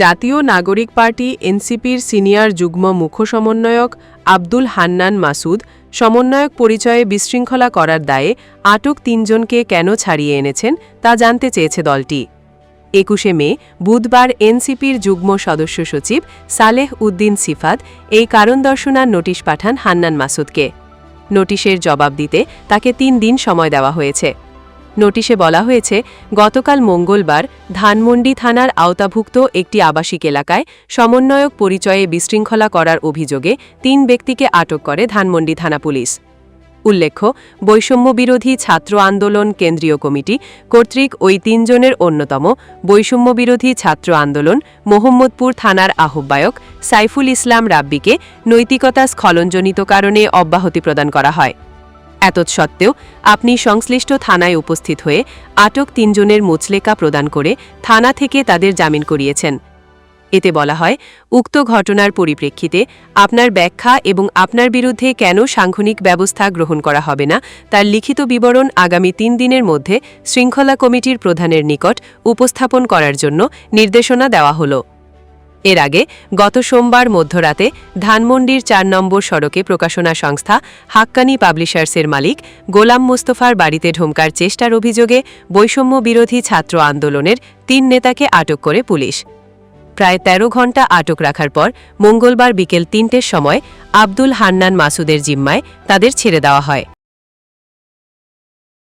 জাতীয় নাগরিক পার্টি এনসিপির সিনিয়র যুগ্ম মুখ্য সমন্বয়ক আব্দুল হান্নান মাসুদ সমন্বয়ক পরিচয়ে বিশৃঙ্খলা করার দায়ে আটক তিনজনকে কেন ছাড়িয়ে এনেছেন তা জানতে চেয়েছে দলটি। ২১শে মে বুধবার এনসিপির যুগ্ম সদস্য সচিব সালেহ উদ্দিন সিফাত এই কারণ দর্শনার নোটিশ পাঠান হান্নান মাসুদকে। নোটিশের জবাব দিতে তাকে ৩ দিন সময় দেওয়া হয়েছে। নোটিশে বলা হয়েছে, গতকাল মঙ্গলবার ধানমন্ডি থানার আওতাভুক্ত একটি আবাসিক এলাকায় সমন্বয়ক পরিচয়ে বিশৃঙ্খলা করার অভিযোগে ৩ ব্যক্তিকে আটক করে ধানমন্ডি থানা পুলিশ। উল্লেখ্য, বৈষম্যবিরোধী ছাত্র আন্দোলন কেন্দ্রীয় কমিটি কর্তৃক ওই ৩ জনের অন্যতম বৈষম্যবিরোধী ছাত্র আন্দোলন মোহাম্মদপুর থানার আহ্বায়ক সাইফুল ইসলাম রাব্বিকে নৈতিকতা স্খলনজনিত কারণে অব্যাহতি প্রদান করা হয়। এতৎসত্ত্বেও আপনি সংশ্লিষ্ট থানায় উপস্থিত হয়ে আটক ৩ জনের মুচলেকা প্রদান করে থানা থেকে তাদের জামিন করিয়েছেন। এতে বলা হয়, উক্ত ঘটনার পরিপ্রেক্ষিতে আপনার ব্যাখ্যা এবং আপনার বিরুদ্ধে কেন সাংগঠনিক ব্যবস্থা গ্রহণ করা হবে না তার লিখিত বিবরণ আগামী ৩ দিনের মধ্যে শৃঙ্খলা কমিটির প্রধানের নিকট উপস্থাপন করার জন্য নির্দেশনা দেওয়া হল। এর আগে গত সোমবার মধ্যরাতে ধানমন্ডির ৪ নম্বর সড়কে প্রকাশনা সংস্থা হাক্কানি পাবলিশার্সের মালিক গোলাম মোস্তফার বাড়িতে ঢোকার চেষ্টার অভিযোগে বৈষম্য বিরোধী ছাত্র আন্দোলনের ৩ নেতাকে আটক করে পুলিশ। প্রায় ১৩ ঘণ্টা আটক রাখার পর মঙ্গলবার বিকেল ৩টের সময় আব্দুল হান্নান মাসুদের জিম্মায় তাদের ছেড়ে দেওয়া হয়।